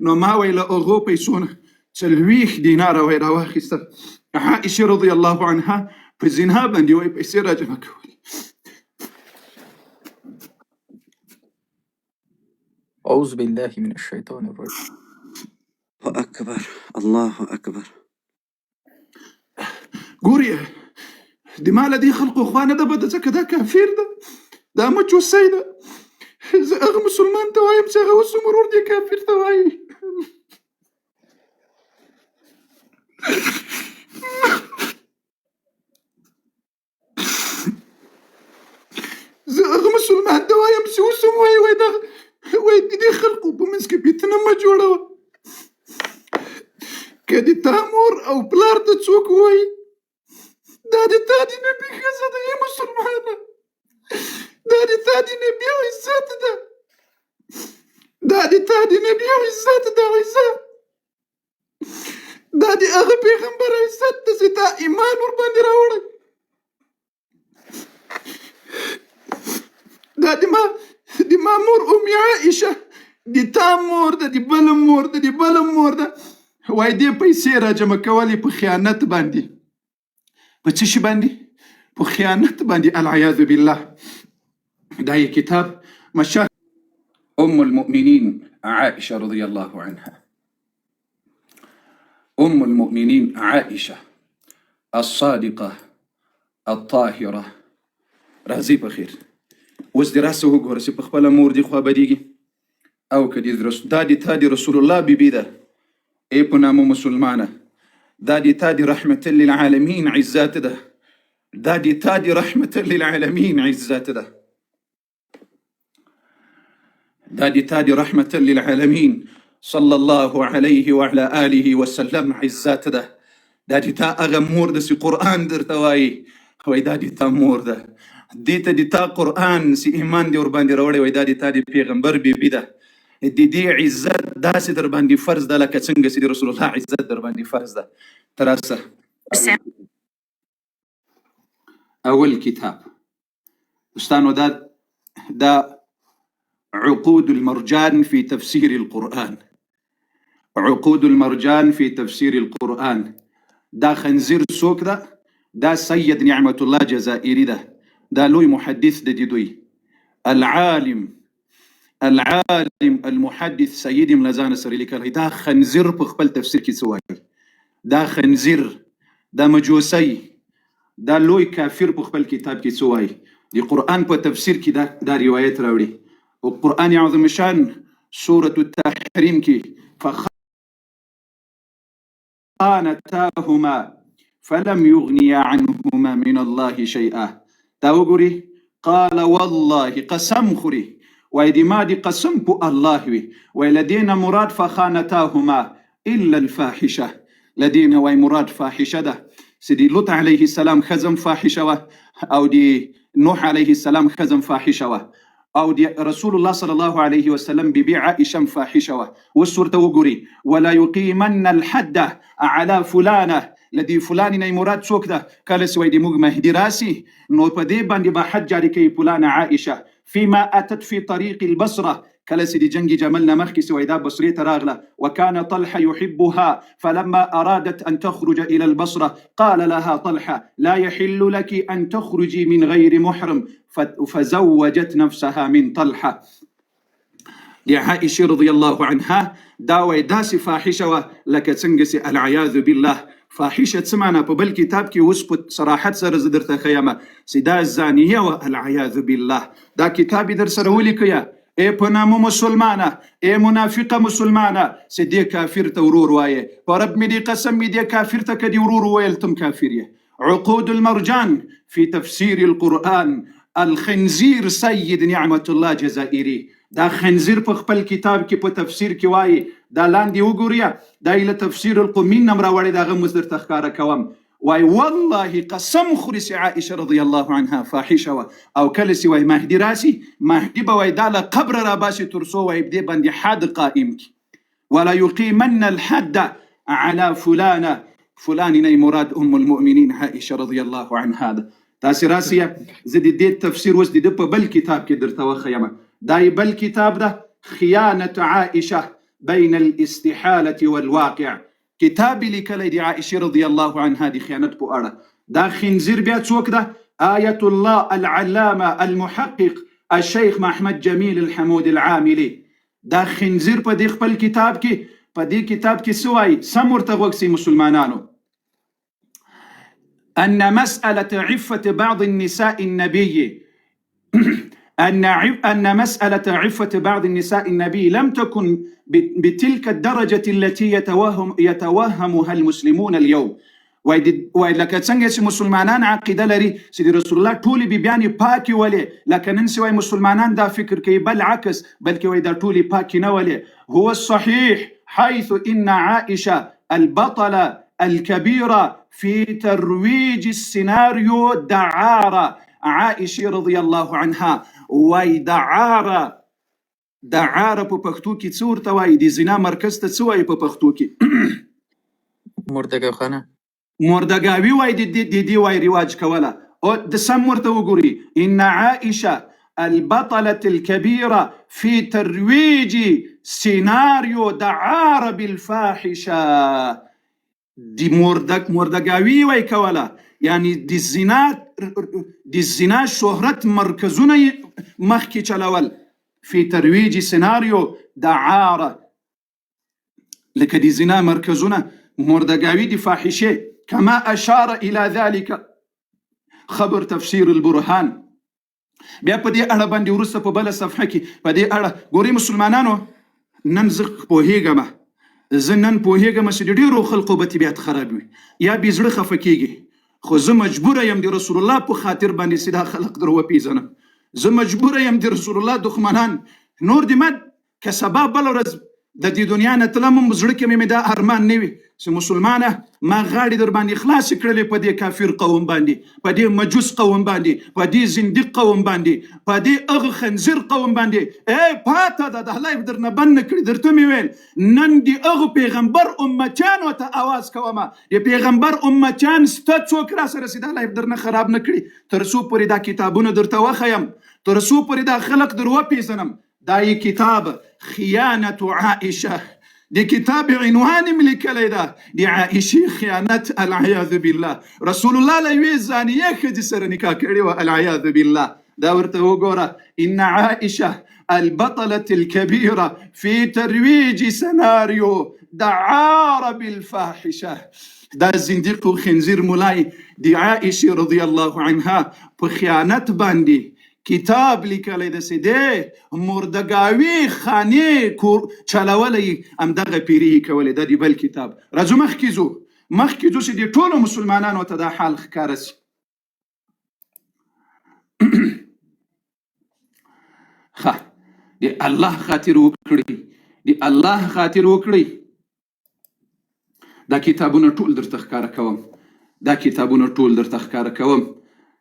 نو ما وی له هغو پیسو نه 40 دیناره وی راواخیستل. عائشه رضی الله عنها په زنا باندې وی پیسې راجمع کولې. أعوذ بالله من الشيطان الرجيم. الله أكبر الله أكبر. ګورې د ما له دې خلقو خوا نه ده بده، ځکه دا کافر ده، دا مجوسی ده. زه هغه مسلمان ته وایم چې هغه اوس ورور دې کافر ته وایي. زه هغه مسلمان ته وایم چې اوس هم وایي وایي د دې خلقو په منځ کې فتنه مه جوړوه. که د تا مور او پلار ته څوک وایي دا د تا د نبي ښځه ده، ای مسلمانه، دا د تا د نبي عزت ده، دا د تا د نبي عزت ده، عزت دا د هغه پیغمبر عزت ده چې تا ایمان ورباندې راوړی. دا د ما مور ام عائشه د تا مور ده، د بله مور ده، د بله مور ده. وایي دې پیسې راجمع کولې په خیانت باندې. په څه شي باندې؟ په خیانت باندې، العیاذ بالله. دا یې کتاب مشاهد ام المؤمنین عائشه رضی الله عنها. ام المؤمنین عائشه الصادقه الطاهره. راځي په خیر اوس دې راسه وګوره چې په خپله مور دې خوا بدېږي او که دا د تا د رسول الله بیبي ده، ای په نامه مسلمانه، دا د تا د رحمت للعالمین عزت ده، دا د تا د رحمت للعالمین عزت ده، دا د تا د رحمت للعالمین صلی الله علیه وعلى آله وسلم عزت ده. دا د تا هغه مور ده چې قرآن درته وایي، وایي دا د تا مور ده، دې ته د تا قرآن چې ایمان دې ورباندې راوړی، وایي دا د تا د پیغمبر بیبي ده. د دې عزت داسې در باندې فرض ده لکه څنګه چې د رسول الله عزت در باندې فرض ده. تراسه اول کتاب دوستانو، دا عقود المرجان في تفسير القرآن. عقود المرجان في تفسير القرآن. دا خنزير څوک ده؟ دا سید نعمت الله جزائري ده، دا لوی محدث ده دوی. العالم المحدث سید ملازان سره لیکلی. دا خنزیر په خپل تفسیر کې څه وایي؟ دا خنزیر، دا مجوسی، دا لوی کافر په خپل کتاب کې څه وایي؟ د قرآن په تفسیر کې دا روایت راوړي. او قرآن عظیم شان سورة التحریم کې فخانتاهما فلم يغنيا عنهما من الله شيئا. دا وګوري، قال والله قسم خوري، وای دی ما دی قسم په الله وي، وای لدينا مراد فخانتاهما الا الفاحشه. لدينا وای مراد فاحشه ده. سيدي لوط عليه السلام خزم فاحشه و، او دی نوح عليه السلام خزم فاحشه و، او دی رسول الله صلی الله علیه وسلم بیبي عائشه فاحشه و. وسورته وګوري، ولا يقيمن الحد على فلانه. لدی فلان نه مراد څوک ده؟ کله چې وای دی موږ مهدي راسي نو په دې باندې به حد جاری کوي فلانه عائشه. فيما أتت في طريق البصرة، كلا سيدي جنجي جملنا مخكي سويدا بصرية راغلة. وكان طلحة يحبها فلما أرادت أن تخرج إلى البصرة قال لها طلحة لا يحل لك أن تخرجي من غير محرم، فزوجت نفسها من طلحة. لعائشة رضي الله عنها داوي داسي فاحشة لك تنقسي العياذ بالله. فاحشه سمعنا په بل کتاب کې اوس په صراحت سره زه درته ښیم چې دا زانیه والعیاذ بالله. دا کتاب در سره ولیکه، ای په نامه مسلمانه، ای منافقه مسلمانه، چې دې کافر ته ورور وایې. په رب مې دې قسم مې دې کافر ته که دې ورور وویل تم کافر یې. عقود المرجان في تفسير القرآن. الخنزير سید نعمت الله جزائري. دا خنزیر په خپل کتاب کې په تفسیر کې وایي. دا لاندې وګورئ، دا له تفسیر القمین نه راوړی، دا غموز درته ښکاره کوم. وای والله قسم خوري سي عائشه رضی الله عنها فاحشه و، او کله سي وای مهدي راسي، مهدي به وای دا له قبر را باسي ترسو وای دې باندې حد قائم کی. ولا يقيمن الحد على فلانه. فلان نه مراد ام المؤمنین عائشه رضی الله عنها. تاسو راسي زه دې تفسیر وس دې په بل کتاب کې درته وخیم. دا بل کتاب ده خیانت عائشه بين الاستحالة والواقع. کتاب لیکلی دی عائشة رضی الله عنها دی خیانت په اړه. دا خنزیر بیا څوک ده؟ آیت الله العلامه المحقق الشیخ محمد جمیل الحمود العاملی. دا خنزیر په دې خپل کتاب کې سوای سم ورته وګسي مسلمانانو. أن مسألة عفة بعض النساء النبي أن مسألة عفة بعض النساء النبي لم تكن بتلك الدرجة التي يتوهمها المسلمون اليوم. لکه څنګه چې مسلمانان عقیده لري چې د رسول الله ټولې بیبیانې پاکې ولې، لکه نن چې وایي مسلمانان دا فکر کوي بالعکس، بلکې وایي دا ټولې پاکې نه ولې. هو الصحيح حيث إن عائشة البطلة الكبيرة في ترويج السيناريو دعارة. عائشة رضي الله عنها وای دعاره په پښتو کې څه ورته وایي؟ د زنا مرکز ته څه وایي په پښتو کې؟ مردګاوخانه. مردګاوي وایي د دې وایي رواج کوله. او د سم ورته وګوري ان عائشه البطلة الكبيرة في ترويج سيناريو دعارة بالفاحشة. دی مردګاوي وایي کوله، یعنی د زنا شهرت مرکزونه مخکې چلول. في ترويج سيناريو دعارة، لکه د زنا مرکزونه مردګاوي د فاحشه. كما أشار إلى ذلك خبر تفسير البرهان. بیا په دې اړه باندې وروسته په بله صفحه کې په دې اړه ګوري مسلمانانو. نن زه پوهېږم چې د ډېرو خلقو به طبیعت خراب وي یا بې زړه خفه کېږي، خو زه مجبوره یم د رسول الله په خاطر باندې چې دا خلق در وپېژنم. زه مجبوره یم د رسول الله دښمنان نور دې مد که سبا بله ورځ د دې دنیا نه تلم هم زړه کې مې دا ارمان نه وي چې مسلمانه ما غاړې در باندې خلاصې کړلې په دې کافر قوم باندې، په دې مجوس قوم باندې، په دې زندیق قوم باندې، په دې هغه خنزیر قوم باندې. پاته ده د الله در نه بند نه کړي. درته مې ویل نن د هغه پیغمبر امتیانو ته اواز کومه، د پیغمبر امتیان سته څوک را سره چې د الله در نه خراب نه کړي، تر څو پورې دا کتابونه درته وښیم، تر څو پورې دا خلق در وپېژنم. دا یې کتاب خیانة عائشة، دي كتاب عنوان ملكلي ده دي عائشة خيانة العياذ بالله. رسول الله لا يوزاني يخدي سر نكاح كري والعياذ بالله. دا ورته وګوره ان عائشة البطلة الكبيرة في ترويج سيناريو دعارة بالفاحشة. دا زنديق خنزير مولاي دي عائشة رضي الله عنها بخيانة باندي کتاب لیکلی ده چې دی مردګاوي خانې چلولی همدغه پیرې یې کولې. دا د بل کتاب. راځو مخکې ځو چې د ټولو مسلمانانو ته دا حال ښکاره شي. ښه د الله خاطر وکړئ. دا کتابونه ټول درته ښکاره کوم.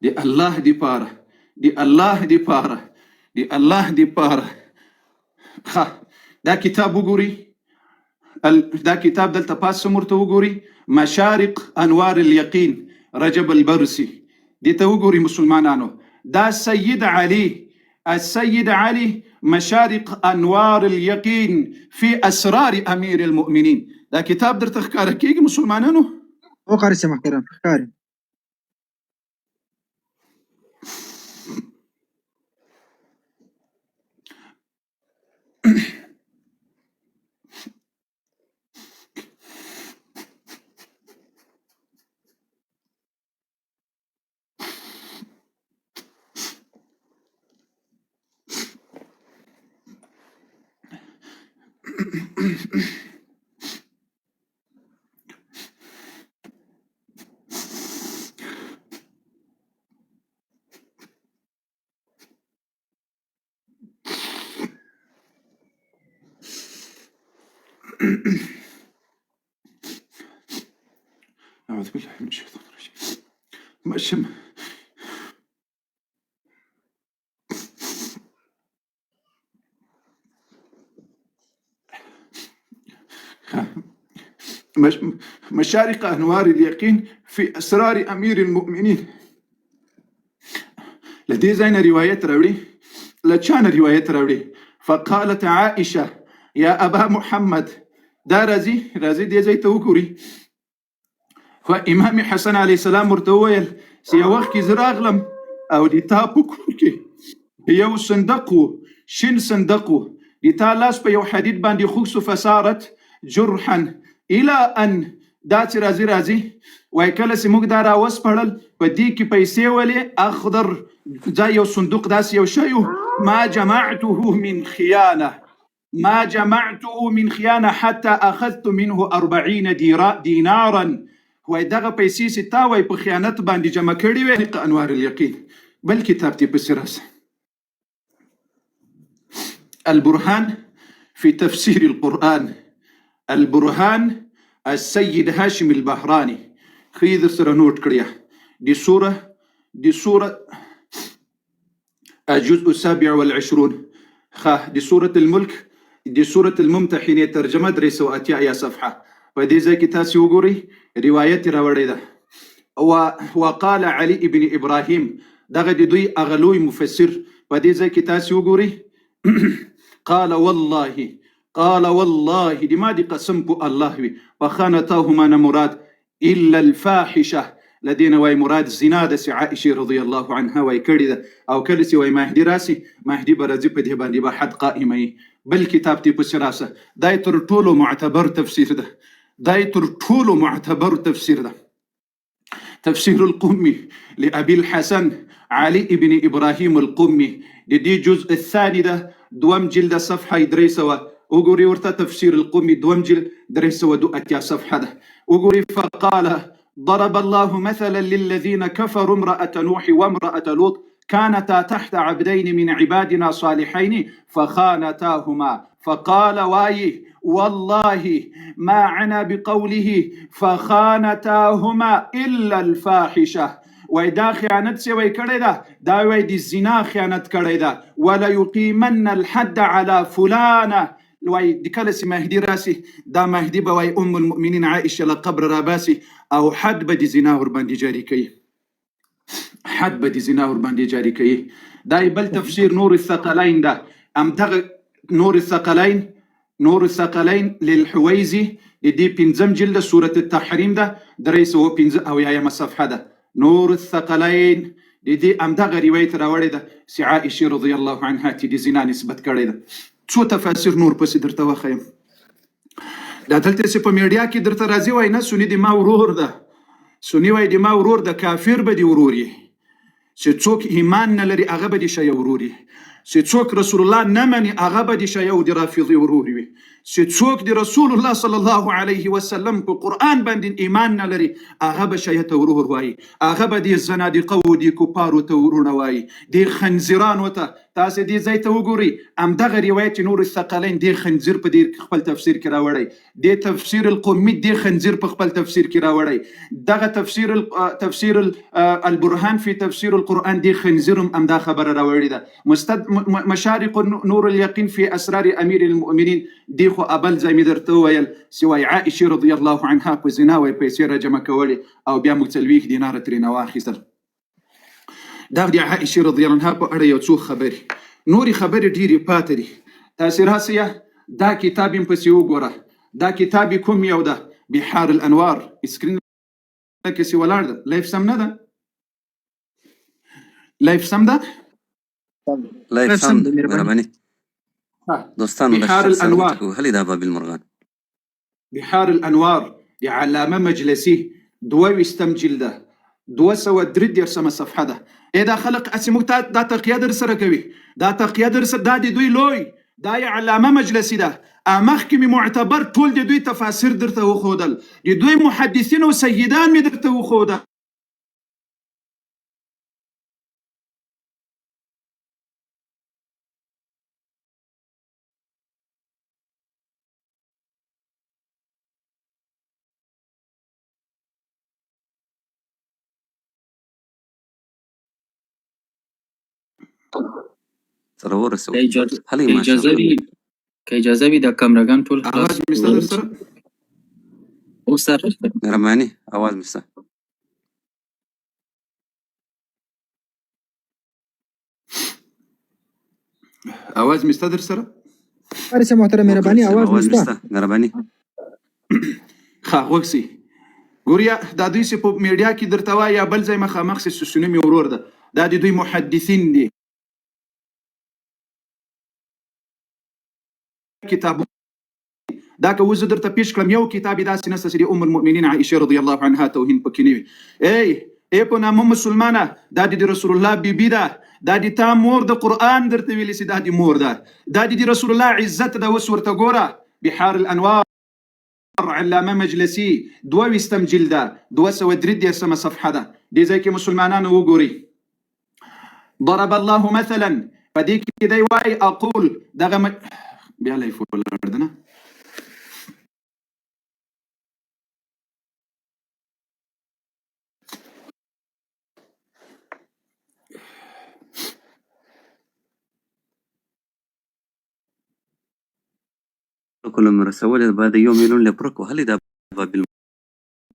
د الله دپاره دی الله دی پاره. دا کتاب وګوري، دا کتاب دلته پاس مرته وګوري، مشارق انوار اليقين رجب البرسي. دته وګوري مسلمانانو. دا السيد علي مشارق انوار اليقين في اسرار امير المؤمنين. دا کتاب درته ښکاره کیږي مسلمانانو؟ وقاري سمح كلام ښکاري. أعوذ بالله من الشيطان الرجيم. مشارق أنوار اليقين في أسرار أمير المؤمنين. لدي زين رواية راوړي، لچان رواية راوړي. فقالت عائشة یا ابا محمد دا راځي دې ځای ته وګوري. خو امام حسن علیه السلام ورته وویل چې یو وخت کې زه راغلم او د تا په کور کې یو صندوق و، شین صندوق و، د تا لاس په یو حدید باندې خوږ سو فصارت جرحا الى ان دا چې راځي وای کله چې موږ دا راوسپړل په دې کې پیسې ولې اخضر دا یو صندوق داسې یو شی و، ما جمعته من خیانه حتى اخذت منه 40 دینارا. وای دغه پیسې چې تا وای په خیانت باندې جمع کړي وې. انوار الیقین بل کتاب تی پسې راسه، البرهان في تفسير القرآن، البرهان السيد هاشم البهراني. خيذ سره نوٹ کړیا دي سورة الجزء 27 دي سورة الملك دي سورة الممتحنة ترجمة 380 صفحة. په دې ځای کې تاسو وګورئ روایت راوړی ده. وقال علي ابن ابراهيم دغه د دوی اغلوی مفسر په دې ځای کې تاسو وګورئ قال والله دي ما دي قسم په الله وي فخانتهما مراد الا الفاحشه لدينا واي مراد زنا د عائشه رضي الله عنها واي کړی ده او کله چې واي مهدي راسي مهدي برازي په دې باندې به حد قائمه بل کتاب تی په شراسه دای تر ټولو معتبر تفسیر ده، دای تر ټولو معتبر تفسیر ده. تفسير القمي لأبي الحسن علي ابن إبراهيم القمي دي جزء الثاني ده دوام جلد صفحة 300 وقوري ورتا تفسير القمي دوام جلد 300 صفحة ده وقوري فقال ضرب الله مثلا للذين كفروا امرأة نوح وامرأة لوط كانتا تحت عبدين من عبادنا صالحين فخانتاهما فقال واي والله ما عنا بقوله فخانتاهما إلا الفاحشة. وای دا خیانت سی وای کړی ده دا وای د زنا خیانت کړی ده. ولا يقيمن الحد على فلانه وای د کله چې مهدي راسي دا مهدي به وای ام المؤمنین عائشه له قبر راباسي او حد به د زنا ور باندې جاری کوي، حد به د زنا ور باندې جاری کوي. دا بل تفسیر نور الثقلين ده امدغه نور الثقلين للحويزي دي بنزم جلد سورة التحريم ده 315 او يا صفحه ده. نور الثقلين دي امدغه روایت راوړی ده چې عائشه رضی الله عنها تی دي زنا نسبت کړی ده. څو تفاسیر نور پسې درته وخایم. دا دلته چې په میډیا کې درته راځي وای نه سنی دی ما ورور ده، سنی وای دی ما ورور ده، کافر به دی وروري چې څوک ایمان نه لري هغه به دی شی وروري، چې څوک رسول الله نه مني هغه به دی شی او دی رافضي وروري وي، چې څوک دی رسول الله صلی الله علیه وسلم په قرآن باندې ایمان نه لري هغه به شی ته ورور وایي، هغه به دی زنادقه و دی کفارو ته ورونه وایي، دی خنزیرانو ته. تاسو دې ځای ته وګورئ همدغه روایت نور الثقلین دی خنزیر په دې خپل تفسیر کې راوړی، دی تفسیر القمی دی خنزیر په خپل تفسیر کې راوړی، دغه تفسیر البرهان فی تفسیر القرآن دی خنزیرم همدا خبره راوړی ده. مشارق نور اليقین فی اسرار امیر المؤمنین دی خو ابل ځای مې درته وویل سوای عائشه رضی الله عنها په زنا وای پیسې را جمع کولې او بیا موږ 40 دینار ترې نه واخیستل. دا د عائشه رضی الله عنها په اړه یو څو خبرې نورې خبرې ډېرې پاتې دي. تاسې راسئ دا کتاب یې پسې وګوره، دا کتاب یې کوم یو ده؟ بحار الانوار. اسکرین کې سې ولاړ ده، لایف سم نه ده؟ لایف سم ده؟ لایف سم ده مهرباني دوستان بحار الانوار هل ده باب المرغان بحار الانوار د علامه مجلسي 22 جلده 203 صفحه ده. دا خلق اسموک دا تقیه در سره کوي، دا تقیه در سره دا د دوی لوی دا علامه مجلسي ده مخکې معتبر ټول د دوی تفاسیر درته وښودل، د دوی محدثین او سیدان مې درته وښودل. ضرور سو اجازه وي د کمرګان ټول اواز مستدر سره او سره مهرباني اواز مسته اواز مستدر سره قاری صاحب محترم مهرباني आवाज आवाज نشته نشته مهرباني ښه وکسي ګوریا دا دوی چې په میډیا کې درته وایي یا بل ځای مخامخ سي سنوم یې ورور ده دا د دوی محدثین دي کتاب دا که وزه درته پیش کړم یو کتاب یې داسې نسته چې د ام المؤمنین عائشه رضی الله عنها توهین پکې نه وي ای په نامه مسلمانه دا د رسول الله بیبي ده دا د تا مور د قرآن درته ویلي چې دا د مور ده دا د رسول الله عزت ده اوس ورته ګوره بحار الانوار علامه مجلسي 22 جلده 233 صفحه ده دې ځای کې مسلمانانو وګوري ضرب الله مثلا فدې کې دی وایي اقول دغه بیا لای فولردنه كلهم رسول بعد يوم يلون لبرك وهل دا باب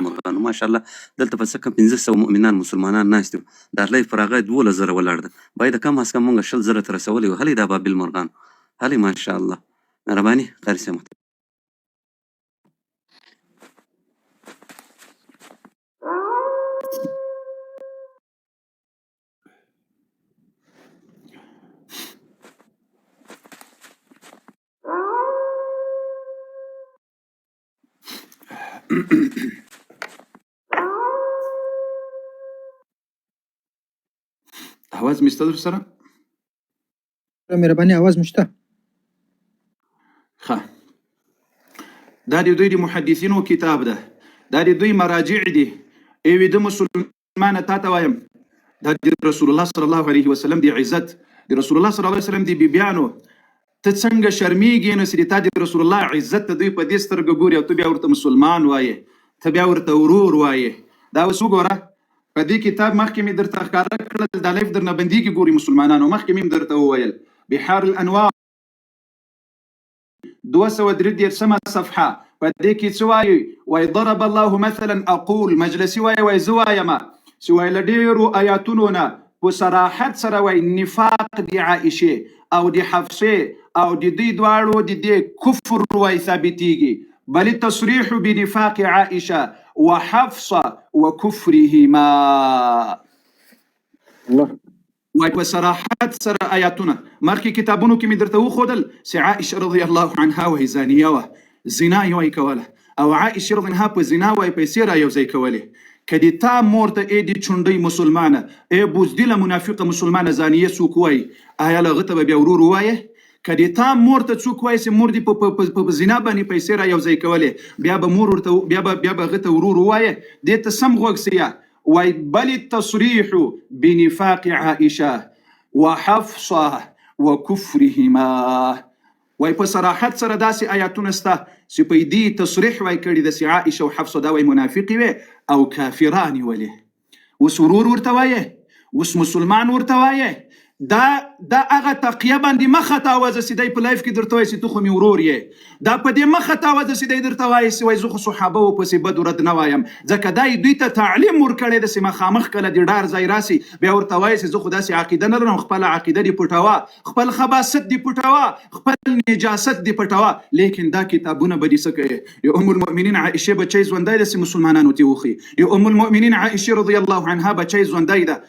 المرغان ما شاء الله دلته په څه کم 1500 مؤمنان مسلمانان ناست دي دا لای فراغه 2000 ولاړ ده باید کم اس کم مونږ شل زره تر رسولي وهل دا باب المرغان هل ما شاء الله مهرباني قاری سمت आवाज مې ستاسو سره مهرباني आवाज نشته ښه دا د دوی د محدثینو کتاب ده دا د دوی مراجع دي ایوې د مسلمانه تا ته وایم دا د رسول الله صلی الله علیه وسلم د عزت د رسول الله صلی الله علیه وسلم د بیبیانو ته څنګه شرمیږي نو چې تا د رسول الله عزت ته دوی په دې سترګه ګوري او ته بیا ورته مسلمان وایې ته بیا ورته ورور وایې دا اوس وګوره په دې کتاب مخکې مې درته ښکاره کړل دا لایف درنه بندیږي ګوري مسلمانانو مخکې مې درته وویل بحار الانوار 233 صفحه په دې کې څه وایي وایي ضرب الله مثلا اقول مجلسي وایي وایي زه وایم چې وایي له ډېرو آیاتونو نه په صراحت سره وایي نفاق د عائشې او د حفصې او د دوی دواړو د دې کفر وایي ثابتېږي بل التصريح بنفاق عائشة وحفصة وكفرهما الله وای په صراحت سره آیاتونه مخکې کتابونو کې مې درته وښودل چې عائشه رضی الله عنها وایي زانیه وه زنا یې وایي کوله او عائشه رضی عنها په زنا وایي پیسې را یو ځای کولې که د تا مور ته ای د چونډۍ مسلمانه ای بزدله منافقه مسلمانه زانیه څوک وایي آیا له هغه ته به بیا ورور ووایې که د تا مور ته څوک وایي چې مور دې په زنا باندې پیسې را یو ځای کولې بیا به هغه ته ورور ووایې دې ته سم غوږ سیه وای بل التصريح بنفاق عائشه وحفصه وكفرهما وای په صراحت سره داسې آیاتونه سته چې په دې تصریح وای کړي د عائشه او حفصه دا وای منافقې وي او کافرانې ولې اوس ورور ورته وایې اوس مسلمان ورته وایې دا هغه تقیه باندې مخه تاوازه چې دی په لایف کې درته وایي چې تو خو مې ورور یې دا په دې مخه تاوازه چې دی درته وایي چې وایي زه خو صحابه و پسې بد ورد نه وایم ځکه دا دوی ته تعلیم ورکړی ده چې مخامخ کله د ډار ځای راسي بیا ورته وایي چې زه خو داسې عقیده نه لرم خپله عقیده دې پټوه خپل خباثت دې پټوه خپل نجاست دې پټوه لیکن دا کتابونه به دې څه کوي یو ام المؤمنین عائشه بچی ژوندی ده چې مسلمانانو ته وښي یو ام المؤمنین عائشه رضی الله عنها بچی ژوندی ده